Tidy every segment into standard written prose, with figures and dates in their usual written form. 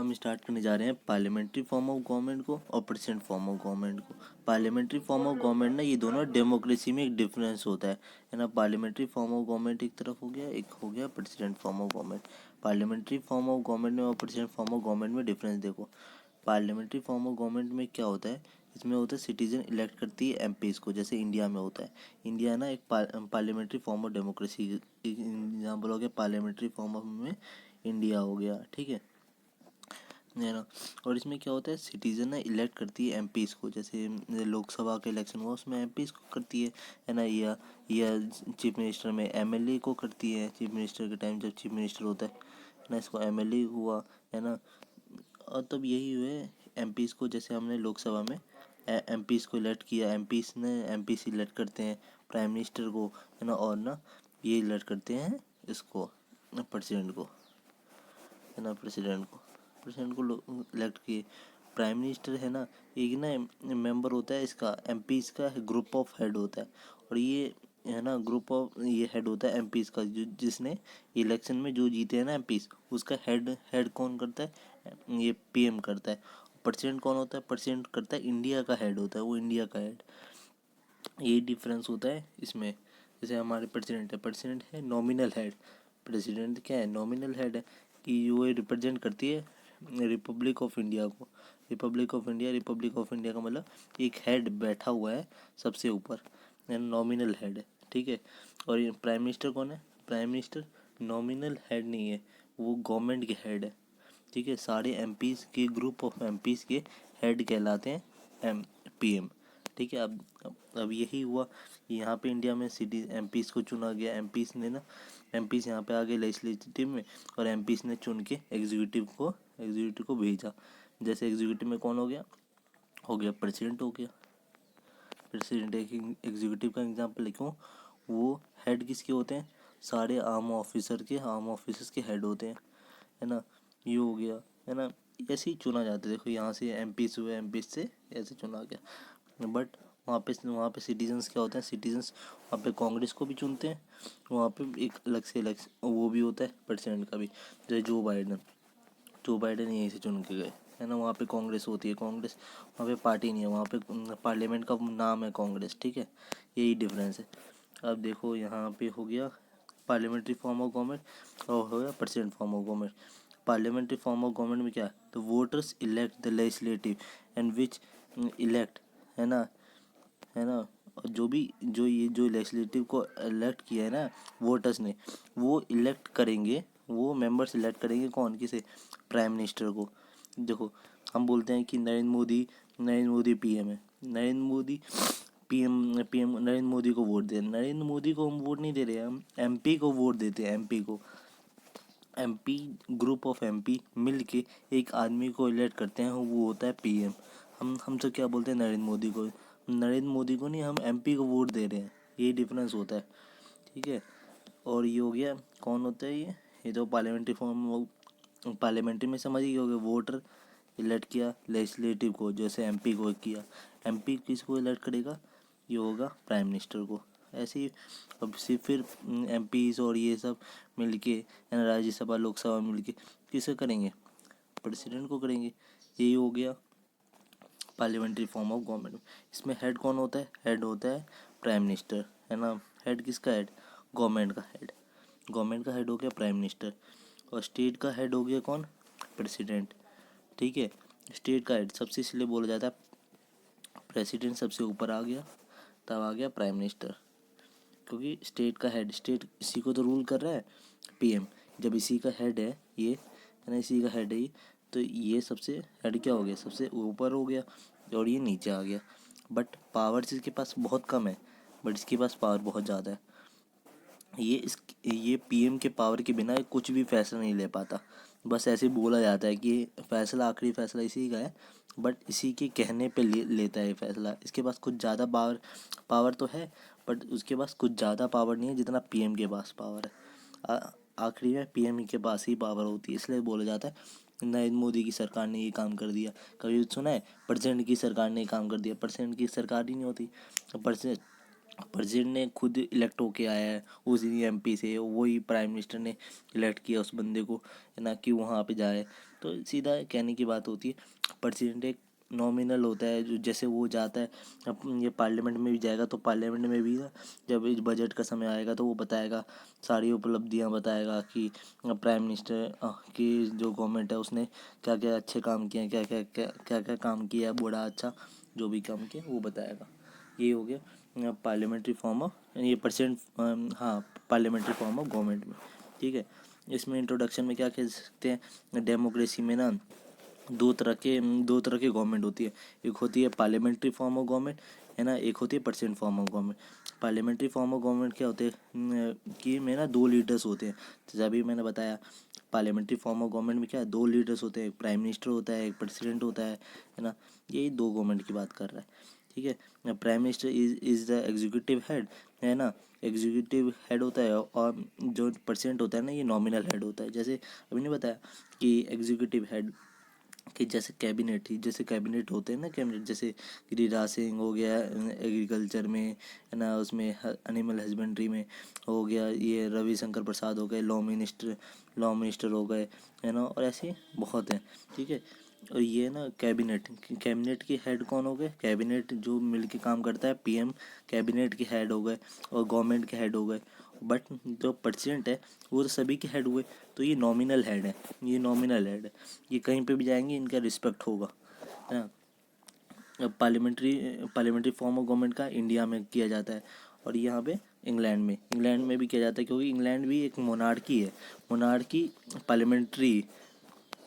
हम स्टार्ट करने जा रहे हैं पार्लियामेंट्री फॉर्म ऑफ गवर्नमेंट को और प्रेसिडेंट फॉर्म ऑफ गवर्नमेंट को। पार्लियामेंट्री फॉर्म ऑफ गवर्नमेंट ना, ये दोनों डेमोक्रेसी में एक डिफरेंस होता है ना। पार्लियामेंट्री फॉर्म ऑफ गवर्नमेंट एक तरफ हो गया, एक हो गया president form of government. Parliamentary form of government में और प्रेसिडेंट फॉर्म ऑफ गवर्नमेंट में डिफरेंस देखो। पार्लियामेंट्री फॉर्म ऑफ गवर्नमेंट में क्या होता है, इसमें होता है सिटीजन इलेक्ट करती है एमपीज को, जैसे इंडिया में होता है। इंडिया ना एक parliamentary form of democracy example हो गया, पार्लियामेंट्री फॉर्म ऑफ में इंडिया हो गया, ठीक है ना। और इसमें क्या होता है, सिटीजन ना इलेक्ट करती है एमपीज को, जैसे लोकसभा का इलेक्शन हुआ उसमें एमपीज को करती है ना। या चीफ मिनिस्टर में एमएलए को करती है, चीफ मिनिस्टर के टाइम जब चीफ मिनिस्टर होता है ना, इसको एमएलए हुआ, है ना। और तब यही हुए एमपीज को, जैसे हमने लोकसभा में एमपीज को इलेक्ट किया, एमपीज ने एमपीज इलेक्ट करते हैं प्राइम मिनिस्टर को, है ना। और ना ये इलेक्ट करते हैं इसको प्रेसिडेंट को, है ना। प्रेसिडेंट को इलेक्ट किए। प्राइम मिनिस्टर है ना, एक ना मेंबर होता है इसका, एमपीज का ग्रुप ऑफ हेड होता है। और ये है ना ग्रुप ऑफ ये हेड होता है एमपीज का, जो जिसने इलेक्शन में जो जीते हैं ना एमपीज, उसका हेड कौन करता है, ये पीएम करता है। प्रेसिडेंट कौन होता है, प्रेसिडेंट करता है इंडिया का हेड होता है, वो इंडिया का हेड। यही डिफरेंस होता है इसमें। जैसे हमारे प्रेसिडेंट है नॉमिनल हेड, प्रेसिडेंट क्या है, नॉमिनल हेड है, कि वो रिप्रेजेंट करती है रिपब्लिक ऑफ इंडिया को। रिपब्लिक ऑफ इंडिया का मतलब एक हेड बैठा हुआ है सबसे ऊपर, नॉमिनल हेड है, ठीक है। और ये प्राइम मिनिस्टर कौन है, प्राइम मिनिस्टर नॉमिनल हेड नहीं है, वो गवर्नमेंट के हेड है, ठीक है। सारे एमपीज के ग्रुप ऑफ एमपीज के हेड कहलाते हैं पीएम, ठीक है। अब यही हुआ, यहाँ पे इंडिया में सिटी एमपीज को चुना गया, एमपीज ने ना, एमपीज यहाँ पे आ गए लेजिस्लेटिव में, और एमपीज ने चुन के एग्जीक्यूटिव को भेजा। जैसे एग्जीक्यूटिव में कौन हो गया प्रेसिडेंट हो गया। प्रेसिडेंट एक एग्जीक्यूटिव का एग्जाम्पल लिखूँ, वो हेड किसके होते हैं, सारे आर्म ऑफिसर्स के हेड होते हैं, है ना। ये हो गया, है ना। ऐसे ही चुना जाता है, देखो यहाँ से एमपीज हुए, एमपीज से ऐसे चुना गया। बट वहाँ पे सिटीजन्स क्या होते हैं, सिटीजन्स वहाँ पे कांग्रेस को भी चुनते हैं, वहाँ पे एक अलग से वो भी होता है प्रेसिडेंट का भी। जैसे जो बाइडन यहीं से चुन के गए, है ना। वहाँ पे कांग्रेस होती है, कांग्रेस वहाँ पे पार्टी नहीं है, वहाँ पे पार्लियामेंट का नाम है कांग्रेस, ठीक है। यही डिफरेंस है। अब देखो यहाँ पे हो गया पार्लियामेंट्री फॉर्म ऑफ गवर्नमेंट और हो गया president form of government. Parliamentary form of government में क्या है, the voters elect the legislative and which elect, है ना। और जो लेजिस्लेटिव को इलेक्ट किया है ना वोटर्स ने, वो इलेक्ट करेंगे, वो मेंबर्स इलेक्ट करेंगे कौन, किसे, प्राइम मिनिस्टर को। देखो हम बोलते हैं कि नरेंद्र मोदी पीएम है, नरेंद्र मोदी पीएम नरेंद्र मोदी को वोट दे, नरेंद्र मोदी को हम वोट नहीं दे रहे, हम एमपी को वोट देते हैं, एमपी को। एमपी ग्रुप ऑफ एमपी मिल के एक आदमी को इलेक्ट करते हैं, वो होता है पीएम। हम तो क्या बोलते हैं, नरेंद्र मोदी को नहीं, हम एमपी को वोट दे रहे हैं, यही डिफरेंस होता है, ठीक है। और ये हो गया, कौन होता है ये तो पार्लियामेंट्री में समझ ही होगा, वोटर इलेक्ट किया लेजिस्लेटिव को, जैसे एमपी को किया, एमपी किसको इलेक्ट करेगा, ये होगा प्राइम मिनिस्टर को। ऐसे ही अब सिर्फ फिर एमपीज और ये सब मिलके, राज्यसभा लोकसभा मिलके किसे करेंगे, प्रेसिडेंट को करेंगे। यही हो गया पार्लियामेंट्री फॉर्म ऑफ गवर्नमेंट। इसमें हेड कौन होता है, हेड होता है प्राइम मिनिस्टर, है ना। हेड किसका हेड, गवर्नमेंट का हेड हो गया प्राइम मिनिस्टर। और स्टेट का हेड हो गया कौन, प्रेसिडेंट, ठीक है। स्टेट का हेड सबसे इसलिए बोला जाता है, प्रेसिडेंट सबसे ऊपर आ गया, तब आ गया प्राइम मिनिस्टर, क्योंकि स्टेट का हेड, स्टेट इसी को तो रूल कर रहा है, पीएम। जब इसी का हेड है ये, है ना, इसी का हेड है ये, तो ये सबसे हेड क्या हो गया, सबसे ऊपर हो गया, और ये नीचे आ गया। बट पावर इसके पास बहुत कम है, बट इसके पास पावर बहुत ज़्यादा है। ये पीएम के पावर के बिना कुछ भी फैसला नहीं ले पाता। बस ऐसे बोला जाता है कि फैसला, आखिरी फैसला इसी का है, बट इसी के कहने पे लेता है फैसला। इसके पास कुछ ज़्यादा पावर तो है, बट उसके पास कुछ ज़्यादा पावर नहीं है जितना पीएम के पास पावर है। आखिरी में पीएम के पास ही पावर होती है, इसलिए बोला जाता है नरेंद्र मोदी की सरकार ने ये काम कर दिया। कभी सुना है प्रेसिडेंट की सरकार ने काम कर दिया, प्रेसिडेंट की सरकार ही नहीं होती। प्रेसिडेंट ने खुद इलेक्ट होके आया है उसी एमपी से, वही प्राइम मिनिस्टर ने इलेक्ट किया उस बंदे को, है ना, कि वहाँ पे जाए। तो सीधा कहने की बात होती है प्रेसिडेंट एक नॉमिनल होता है, जो जैसे वो जाता है ये पार्लियामेंट में भी जाएगा तो पार्लियामेंट में भी ना जब इस बजट का समय आएगा तो वो बताएगा, सारी उपलब्धियां बताएगा कि प्राइम मिनिस्टर की जो गवर्नमेंट है उसने क्या क्या अच्छे काम किए हैं, क्या क्या काम किया है, बुरा अच्छा जो भी काम किया वो बताएगा। ये हो गया पार्लियामेंट्री फॉर्म ऑफ ये परसेंट, हाँ पार्लियामेंट्री फॉर्म ऑफ गवर्नमेंट में। ठीक है, इसमें इंट्रोडक्शन में क्या कह सकते हैं, डेमोक्रेसी में ना दो तरह के गवर्नमेंट होती है। एक होती है पार्लियामेंट्री फॉर्म ऑफ गवर्नमेंट, है ना, एक होती है percent form of government. Parliamentary form of government क्या होते हैं कि में ना 2 लीडर्स होते हैं, जैसे अभी मैंने बताया। पार्लियामेंट्री फॉर्म ऑफ गवर्नमेंट में क्या है, 2 लीडर्स होते हैं, एक प्राइम मिनिस्टर होता है, एक प्रेसिडेंट होता है ना। यही 2 गवर्नमेंट की बात कर रहा है। ठीक है, prime minister is the executive head, है ना, एग्जीक्यूटिव हेड होता है, और जो प्रेसिडेंट होता है ना ये नॉमिनल हेड होता है। जैसे अभी नहीं बताया कि एग्जीक्यूटिव हेड कि जैसे कैबिनेट होते हैं ना, कैबिनेट जैसे गिरिराज सिंह हो गया एग्रीकल्चर में, है ना, उसमें एनिमल हस्बेंड्री में हो गया, ये रविशंकर प्रसाद हो गए लॉ मिनिस्टर हो गए, है ना, और ऐसे बहुत हैं। ठीक है, और ये ना कैबिनेट के हेड कौन हो गए, कैबिनेट जो मिलके काम करता है पीएम कैबिनेट के हेड हो गए और गवर्नमेंट के हेड हो गए। बट जो प्रेसिडेंट है वो तो सभी के हेड हुए, तो ये नॉमिनल हेड है, ये कहीं पे भी जाएंगे इनका रिस्पेक्ट होगा, है ना। पार्लियामेंट्री फॉर्म ऑफ गवर्नमेंट का इंडिया में किया जाता है, और यहाँ पे इंग्लैंड में भी किया जाता है, क्योंकि इंग्लैंड भी एक मोनार्की है। मोनार्की पार्लियामेंट्री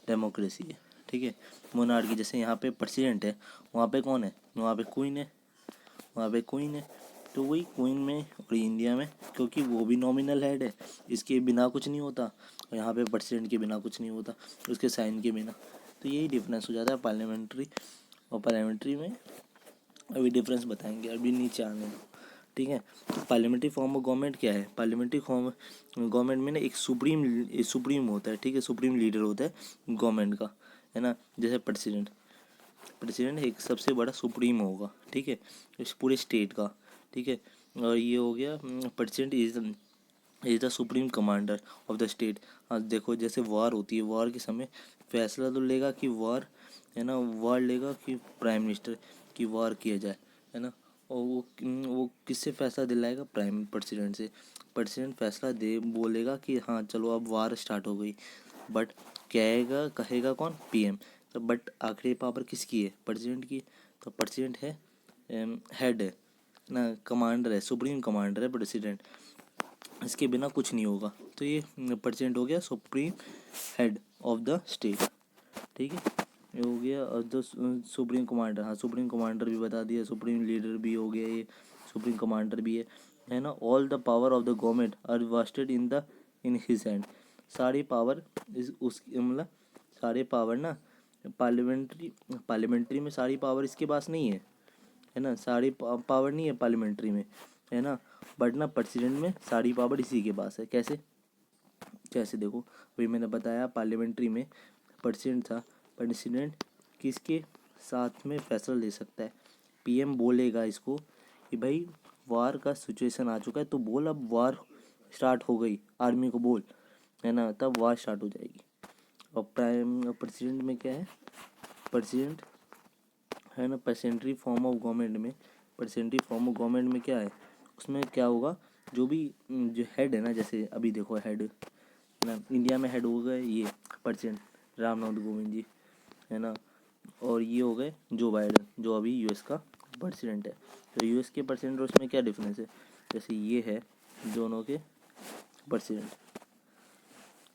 डेमोक्रेसी है। ठीक है, मोनार्की जैसे यहाँ पे प्रेसिडेंट है, वहाँ पे कौन है, वहाँ पे क्वीन है। तो वही क्वीन में और इंडिया में, क्योंकि वो भी नॉमिनल हेड है, इसके बिना कुछ नहीं होता, और यहाँ पे प्रेसिडेंट के बिना कुछ नहीं होता, उसके साइन के बिना। तो यही डिफरेंस हो जाता है पार्लियामेंट्री और पार्लियामेंट्री में। अभी डिफरेंस बताएंगे, अभी नीचे आने दो। ठीक है, तो पार्लियामेंट्री फॉर्म ऑफ गवर्नमेंट क्या है, पार्लियामेंट्री फॉर्म गवर्नमेंट में ना एक सुप्रीम होता है। ठीक है, सुप्रीम लीडर होता है गवर्नमेंट का, है ना, जैसे प्रेसिडेंट एक सबसे बड़ा सुप्रीम होगा। ठीक है, इस पूरे स्टेट का। ठीक है, और ये हो गया president is the supreme commander of the state. हाँ देखो, जैसे वॉर होती है, वॉर के समय फैसला तो लेगा कि वॉर, है ना, वॉर लेगा कि प्राइम मिनिस्टर की वॉर किया जाए, है ना, और वो किससे फैसला दिलाएगा, प्राइम प्रेसिडेंट से। प्रेसिडेंट फैसला दे बोलेगा कि हाँ चलो अब वॉर स्टार्ट हो गई, बट कहेगा कौन, पीएम। तो बट आखिरी पावर किसकी है, प्रेसिडेंट की। तो प्रेसिडेंट है, हेड है ना, कमांडर है, सुप्रीम कमांडर है प्रेसिडेंट, इसके बिना कुछ नहीं होगा। तो ये प्रेसिडेंट हो गया supreme head of the state. ठीक है, ये हो गया। और द सुप्रीम कमांडर, हाँ सुप्रीम कमांडर भी बता दिया, सुप्रीम लीडर भी हो गया, ये सुप्रीम कमांडर भी है ना। All the power of the government are vested in his hand. सारी पावर इस उसकी मतलब सारे पावर ना पार्लियामेंट्री में सारी पावर इसके पास नहीं है ना, सारी पावर नहीं है पार्लियामेंट्री में, है ना, बट ना प्रेसिडेंट में सारी पावर इसी के पास है। कैसे कैसे देखो, वही मैंने बताया, पार्लियामेंट्री में प्रेसिडेंट था, प्रेसिडेंट किसके साथ में फैसला ले सकता है, पीएम बोलेगा इसको कि भाई वार का सिचुएशन आ चुका है, तो बोल अब वार स्टार्ट हो गई, आर्मी को बोल, है ना, तब वार स्टार्ट हो जाएगी। और प्रेसिडेंट में क्या है, प्रेसिडेंट, है ना, प्रेसिडेंट्री फॉर्म ऑफ गवर्नमेंट में क्या है, उसमें क्या होगा, जो भी जो हेड है ना, जैसे अभी देखो हेड है ना, इंडिया में हेड हो गए ये प्रेसिडेंट रामनाथ कोविंद जी, है ना, और ये हो गए जो बाइडन जो अभी यूएस का प्रेसिडेंट है। तो यूएस के प्रेसिडेंट और उसमें क्या डिफरेंस है, जैसे ये है दोनों के प्रेसिडेंट,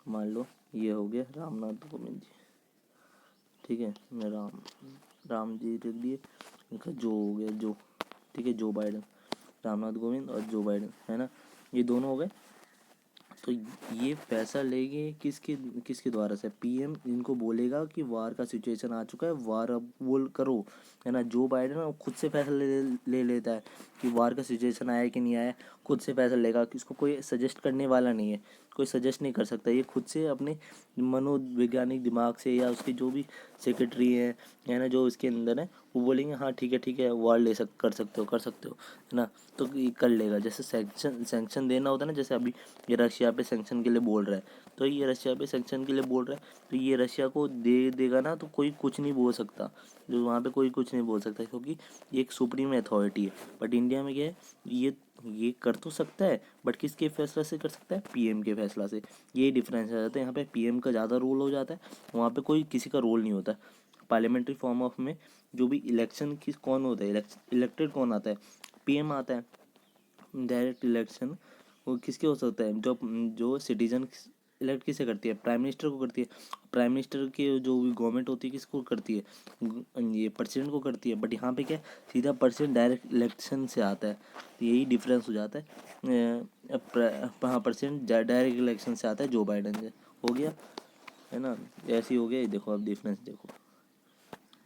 मान लो ये हो गया रामनाथ कोविंद जी। ठीक है, मैं राम जी लिख दिए, इनका जो हो गया जो, ठीक है, जो बाइडन, रामनाथ कोविंद और जो बाइडन, है ना, ये दोनों हो गए। तो ये फैसला लेंगे किसके किसके द्वारा से, पीएम इनको बोलेगा कि वार का सिचुएशन आ चुका है, वार अब वो करो, है ना। जो बाइडन है वो खुद से फैसला ले लेता है कि वार का सिचुएशन आया कि नहीं आया, खुद से फैसला लेगा, कि इसको कोई सजेस्ट करने वाला नहीं है, कोई सजेस्ट नहीं कर सकता, ये खुद से अपने मनोवैज्ञानिक दिमाग से, या उसके जो भी सेक्रेटरी है ना, जो इसके अंदर है, वो बोलेंगे हाँ ठीक है वार कर सकते हो, है ना, तो ये कर लेगा। जैसे सैंक्शन देना होता है ना, जैसे अभी ये रशिया पे सैंक्शन के लिए बोल रहा है, तो ये रशिया पे सैंक्शन के लिए बोल रहा है, तो ये रशिया को दे देगा ना, तो कोई कुछ नहीं बोल सकता, जो वहाँ पे कोई कुछ नहीं बोल सकता, क्योंकि ये एक सुप्रीम अथॉरिटी है। बट इंडिया में क्या है, ये कर तो सकता है, बट किसके फैसला से कर सकता है, पीएम के फैसला से। ये डिफरेंस आ जाता है, यहाँ पे पीएम का ज़्यादा रोल हो जाता है, वहाँ पे कोई किसी का रोल नहीं होता। पार्लियामेंट्री फॉर्म ऑफ में जो भी इलेक्शन किस कौन होता है, इलेक्टेड कौन आता है, पीएम आता है। डायरेक्ट इलेक्शन वो किसके हो सकता है, जो जो सिटीजन इलेक्ट किसे करती है, प्राइम मिनिस्टर को करती है। प्राइम मिनिस्टर की जो भी गवर्नमेंट होती है किसको करती है, ये प्रेसिडेंट को करती है। बट यहाँ पे क्या है, सीधा प्रेसिडेंट डायरेक्ट इलेक्शन से आता है, तो यही डिफरेंस हो जाता है। हाँ, प्रेसिडेंट डायरेक्ट इलेक्शन से आता है, जो बाइडन से हो गया है ना। ऐसे ही हो गया, देखो अब डिफरेंस देखो,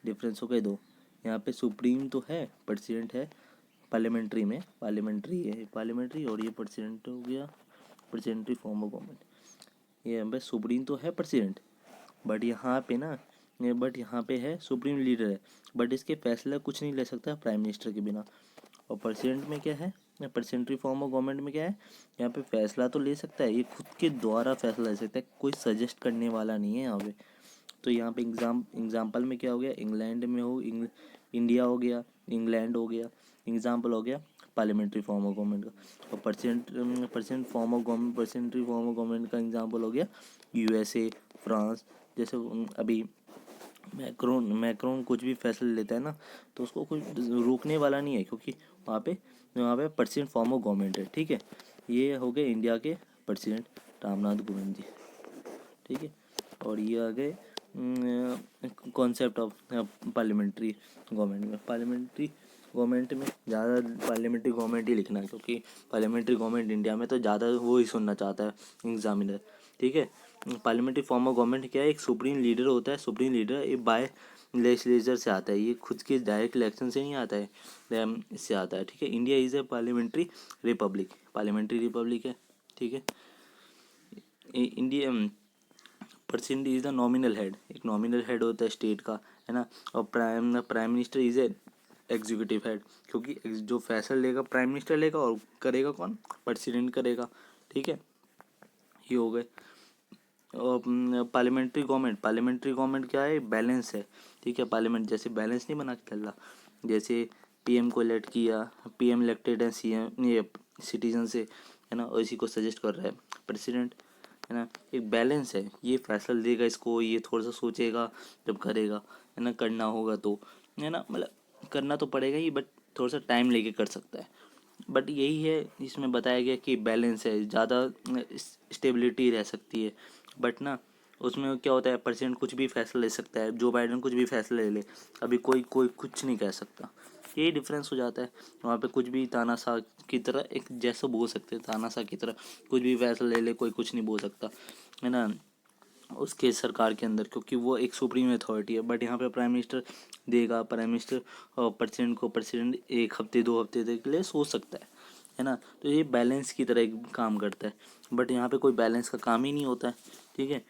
डिफरेंस हो गए दो। यहाँ पे सुप्रीम तो है, प्रेसिडेंट है, पार्लियामेंट्री में पार्लियामेंट्री है, पार्लियामेंट्री, और ये प्रेसिडेंट हो गया, प्रेसिडेंट्री फॉर्म ऑफ गवर्नमेंट। ये यहाँ पे सुप्रीम तो है प्रेसिडेंट, बट यहाँ पे ना, बट यहाँ पे है सुप्रीम लीडर है, बट इसके फैसला कुछ नहीं ले सकता प्राइम मिनिस्टर के बिना। और प्रेसिडेंट में क्या है, प्रेसिडेंट्री फॉर्म ऑफ गवर्नमेंट में क्या है, यहाँ पे फैसला तो ले सकता है, ये खुद के द्वारा फैसला ले सकता है, कोई सजेस्ट करने वाला नहीं है यहाँ पे। तो यहाँ पे एग्जाम्पल में क्या हो गया, इंग्लैंड में इंडिया हो गया, इंग्लैंड हो गया, एग्जाम्पल हो गया पार्लियामेंट्री फॉर्म ऑफ गवर्नमेंट का। और परसेंट फॉर्म ऑफ गवर्नमेंट, परसेंट्री फॉर्म ऑफ गवर्नमेंट का एग्जाम्पल हो गया यूएसए, फ्रांस। जैसे अभी मैक्रोन कुछ भी फैसला लेता है ना, तो उसको कुछ रोकने वाला नहीं है, क्योंकि वहाँ पे परसेंट फॉर्म ऑफ गवर्नमेंट है। ठीक है, ये हो गए इंडिया के प्रेसिडेंट रामनाथ कोविंद जी। ठीक है, और ये आ गए कॉन्सेप्ट ऑफ पार्लियामेंट्री गवर्नमेंट में। पार्लियामेंट्री गवर्नमेंट में ज़्यादा पार्लियामेंट्री गवर्नमेंट ही लिखना है, क्योंकि पार्लियामेंट्री गवर्नमेंट इंडिया में तो ज़्यादा वो ही सुनना चाहता है एग्जामिनर। ठीक है, पार्लियामेंट्री फॉर्म ऑफ गवर्नमेंट क्या है, एक सुप्रीम लीडर होता है, सुप्रीम लीडर ये बाय लेजिस्लेचर से आता है, ये खुद के डायरेक्ट इलेक्शन से नहीं आता है, इससे आता है। ठीक है, India is a parliamentary Republic, parliamentary Republic है। ठीक है, India president is the nominal head, एक नॉमिनल हेड होता है स्टेट का, है ना। और prime minister is a executive head, क्योंकि जो फैसला लेगा प्राइम मिनिस्टर लेगा, और करेगा कौन, प्रेसिडेंट करेगा। ठीक है, ये हो गए। और पार्लियामेंट्री गवर्नमेंट क्या है, बैलेंस है। ठीक है, पार्लियामेंट जैसे बैलेंस नहीं बना के चल रहा, जैसे पीएम को इलेक्ट किया, पीएम इलेक्टेड है सीएम ये सिटीजन से, है ना, और इसी को सजेस्ट कर रहा है प्रेसिडेंट, है ना। एक बैलेंस है, ये फैसला लेगा इसको, ये थोड़ा सा सोचेगा जब करेगा, है ना, करना होगा तो, है ना, मतलब करना तो पड़ेगा ही, बट थोड़ा सा टाइम लेके कर सकता है। बट यही है इसमें बताया गया कि बैलेंस है, ज़्यादा स्टेबिलिटी रह सकती है। बट ना, उसमें क्या होता है, प्रेसिडेंट कुछ भी फैसला ले सकता है, जो बाइडन कुछ भी फैसला ले ले, अभी कोई कोई कुछ नहीं कह सकता। यही डिफरेंस हो जाता है, वहाँ पे कुछ भी तानाशाह की तरह एक जैसा बोल सकते हैं, तानाशाह की तरह कुछ भी फैसला ले ले, कोई कुछ नहीं बोल सकता, है ना, उसके सरकार के अंदर, क्योंकि वो एक सुप्रीम अथॉरिटी है। बट यहाँ पे प्राइम मिनिस्टर देगा, प्राइम मिनिस्टर और प्रेसिडेंट को, प्रेसिडेंट एक हफ्ते 2 हफ्ते तक के लिए सोच सकता है ना। तो ये बैलेंस की तरह एक काम करता है, बट यहाँ पे कोई बैलेंस का काम ही नहीं होता है। ठीक है,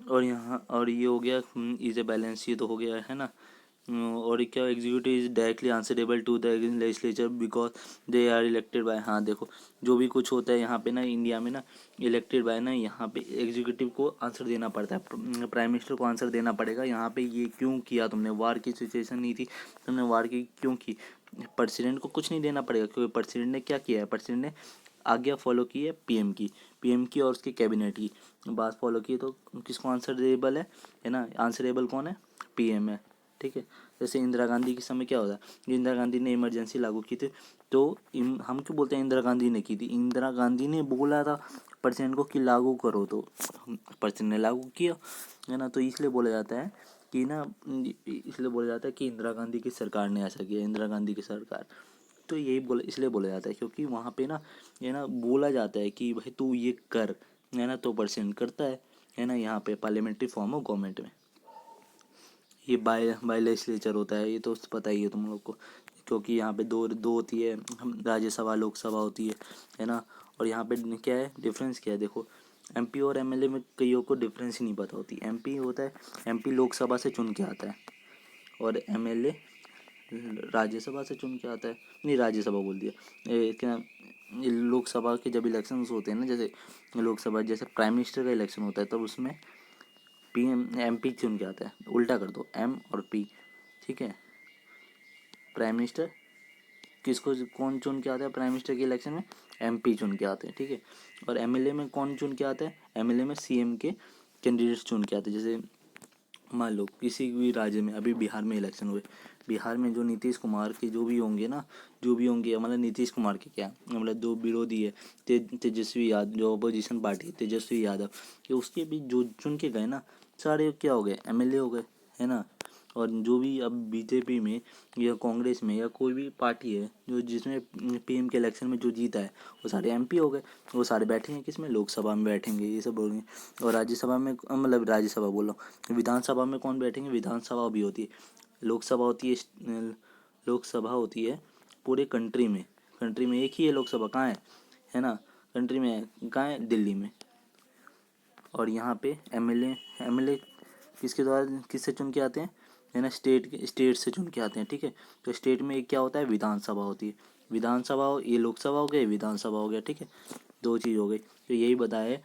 और यहाँ और ये हो गया इज ए बैलेंस, ये तो हो गया है ना। और क्या, executive is directly answerable to the legislature because they are elected by. हाँ देखो, जो भी कुछ होता है यहाँ पे ना, इंडिया में ना, इलेक्टेड बाय ना, यहाँ पे एग्जीक्यूटिव को आंसर देना पड़ता है, प्राइम मिनिस्टर को आंसर देना पड़ेगा। यहाँ पे ये क्यों किया तुमने, वार की सिचुएशन नहीं थी, तुमने वार की क्यों की, प्रेसिडेंट को कुछ नहीं देना पड़ेगा, क्योंकि प्रेसिडेंट ने क्या किया है, प्रेसिडेंट ने आज्ञा फॉलो की है पीएम की और उसके कैबिनेट की बात फॉलो की है, तो किसको आंसरेबल है ना, आंसरेबल कौन है, पीएम है। ठीक है, जैसे इंदिरा गांधी के समय क्या होता है, इंदिरा गांधी ने इमरजेंसी लागू की थी, तो हम क्यों बोलते हैं इंदिरा गांधी ने की थी, इंदिरा गांधी ने बोला था प्रेसिडेंट को कि लागू करो, तो प्रेसिडेंट ने लागू किया, है ना। तो इसलिए बोला जाता है कि ना, इसलिए बोला जाता है कि इंदिरा गांधी की सरकार ने ऐसा किया, इंदिरा गांधी की सरकार। तो यही इसलिए बोला जाता है, क्योंकि वहाँ पे ना, ये ना बोला जाता है कि भाई तू ये कर, है ना, तो प्रेसिडेंट करता है ना। यहाँ पे पार्लियामेंट्री फॉर्म ऑफ गवर्नमेंट में ये बाय लेजिस्लेचर होता है, ये तो पता ही है तुम लोग को, क्योंकि यहाँ पे दो दो होती है, राज्यसभा लोकसभा होती है ना। और यहाँ पे क्या है, डिफरेंस क्या है, देखो एमपी और एमएलए में कईयों को डिफरेंस ही नहीं पता होती। एमपी होता है, एमपी लोकसभा से चुन के आता है, और एमएलए राज्यसभा से चुन के आता है, नहीं राज्यसभा बोल दिया, क्या ये लोकसभा के जब इलेक्शंस होते हैं ना, जैसे लोकसभा, जैसे प्राइम मिनिस्टर का इलेक्शन होता है, तब उसमें पीएम एमपी चुन के आता है। उल्टा कर दो, एम और पी, ठीक है। प्राइम मिनिस्टर किसको कौन चुन के आता है प्राइम मिनिस्टर के इलेक्शन में? एमपी चुन के आते हैं, ठीक है। और एमएलए में कौन चुन के आता है? एमएलए में सीएम के कैंडिडेट्स चुन के आते हैं। जैसे मान लो किसी भी राज्य में, अभी बिहार में इलेक्शन हुए, बिहार में जो नीतीश कुमार के जो भी होंगे ना, जो भी होंगे, मतलब नीतीश कुमार के क्या, मतलब दो विरोधी है, तेजस्वी यादव, जो अपोजिशन पार्टी है तेजस्वी यादव, कि उसके भी जो चुन के गए ना, सारे क्या हो गए? एमएलए हो गए, है ना। और जो भी अब बीजेपी में या कांग्रेस में या कोई भी पार्टी है जो जिसमें पीएम के इलेक्शन में जो जीता है, वो सारे एमपी हो गए। वो सारे बैठेंगे किसमें? लोकसभा में बैठेंगे, ये सब बोलेंगे। और राज्यसभा में, मतलब राज्यसभा बोल रहा हूँ, विधानसभा में कौन बैठेंगे? विधानसभा भी होती है, लोकसभा होती है, लोकसभा होती है पूरे कंट्री में एक ही है लोकसभा। कहाँ है ना? कंट्री में है, कहाँ है? दिल्ली में। और यहाँ पे एमएलए किसके द्वारा, किससे चुन के आते हैं, है ना? स्टेट से चुन के आते हैं, ठीक है। तो स्टेट में एक क्या होता है? विधानसभा होती है। विधानसभा ये लोकसभा हो गई, विधानसभा हो गया, ठीक है। दो चीज़ हो गई। तो यही बताया है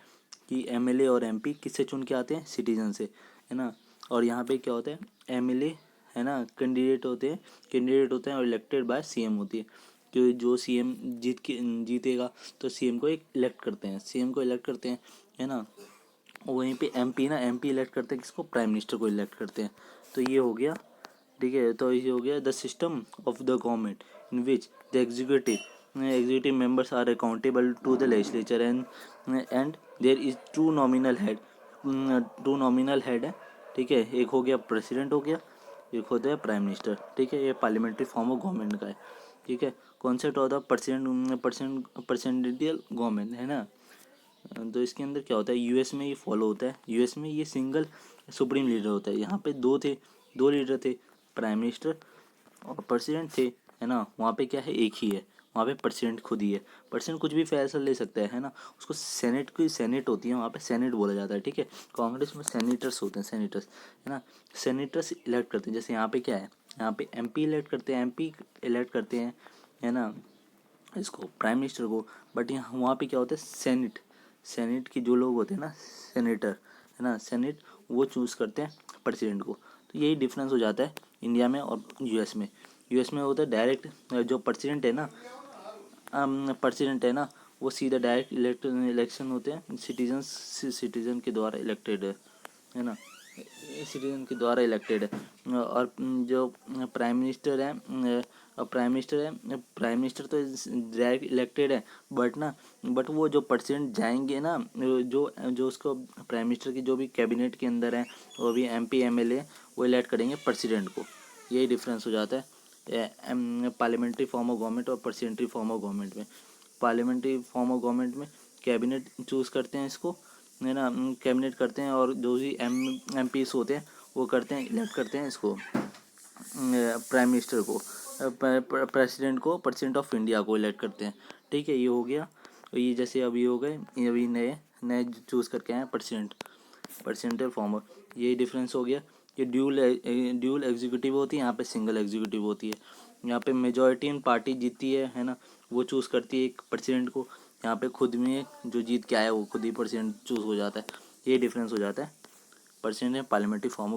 कि एमएलए और एमपी किससे चुन के आते हैं? सिटीजन से, है ना। और यहाँ पे क्या होता है? एमएलए, है ना, कैंडिडेट होते हैं और इलेक्टेड बाय सीएम होती है। जो सीएम जीतेगा तो सीएम को एक इलेक्ट करते हैं, सीएम को इलेक्ट करते हैं, है ना। वहीं पे एमपी इलेक्ट करते हैं किसको? प्राइम मिनिस्टर को इलेक्ट करते हैं। तो ये हो गया, ठीक है। तो ये हो गया the system of the government in which the executive members are accountable to the legislature and there is to nominal head है, ठीक है। एक हो गया प्रेसिडेंट हो गया, एक होता है प्राइम मिनिस्टर, ठीक है। ये पार्लियामेंट्री फॉर्म ऑफ गवर्नमेंट का है, ठीक है। Concept of the presidential government, है ना। तो इसके अंदर क्या होता है? यूएस में ये फॉलो होता है। यूएस में ये सिंगल सुप्रीम लीडर होता है। यहाँ पे दो लीडर थे, प्राइम मिनिस्टर और प्रेसिडेंट थे, है ना। वहाँ पे क्या है? एक ही है। वहाँ पे प्रेसिडेंट खुद ही है। प्रेसिडेंट कुछ भी फैसला ले सकता है ना। उसको सेनेट होती है, वहाँ पे सेनेट बोला जाता है, ठीक है। कांग्रेस में सेनेटर्स होते हैं, सेनेटर्स, है ना। सेनेटर्स इलेक्ट करते हैं। जैसे यहाँ पे क्या है? यहाँ पे एमपी इलेक्ट करते हैं, एमपी इलेक्ट करते हैं, है ना, इसको प्राइम मिनिस्टर को। बट यहाँ वहाँ पे क्या होता है? सेनेट के जो लोग होते हैं ना, सेनेटर, है ना, सेनेट, वो चूज़ करते हैं प्रेसिडेंट को। तो यही डिफरेंस हो जाता है इंडिया में और यूएस में। यूएस में होता है डायरेक्ट, जो प्रेसिडेंट है ना, वो सीधा डायरेक्ट इलेक्शन होते हैं, सिटीजन के द्वारा इलेक्टेड है ना, सिटीजन के द्वारा इलेक्टेड है। और जो प्राइम मिनिस्टर है, प्राइम मिनिस्टर तो डायरेक्ट इलेक्टेड है, बट वो जो प्रेसिडेंट जाएंगे ना, जो जो उसको प्राइम मिनिस्टर की जो भी कैबिनेट के अंदर है, वो भी एमपी एमएलए, वो इलेक्ट करेंगे प्रेसिडेंट को। यही डिफरेंस हो जाता है पार्लियामेंट्री फॉर्म ऑफ गवर्नमेंट और प्रेसिडेंट्री फॉर्म ऑफ गवर्नमेंट में। पार्लियामेंट्री फॉर्म ऑफ गवर्नमेंट में कैबिनेट चूज़ करते हैं इसको, है ना, कैबिनेट करते हैं। और जो भी एमपीस होते हैं वो करते हैं, इलेक्ट करते हैं इसको, प्राइम मिनिस्टर को, प्रेसिडेंट को, प्रेसिडेंट ऑफ इंडिया को इलेक्ट करते हैं, ठीक है। ये हो गया। ये जैसे अभी हो गए, ये अभी नए नए चूज़ करके आए हैं प्रेसिडेंटल फॉर्म। यही डिफरेंस हो गया। ये ड्यूल एग्जीक्यूटिव होती है, यहाँ पे सिंगल एग्जीक्यूटिव होती है। यहाँ पे मेजॉरिटी इन पार्टी जीती है ना, वो चूज़ करती है एक प्रेसिडेंट को। यहाँ पे खुद में जो जीत के आया वो खुद ही प्रेसिडेंट चूज़ हो जाता है। ये डिफरेंस हो जाता है प्रेसिडेंट पार्लियामेंट्री फॉर्म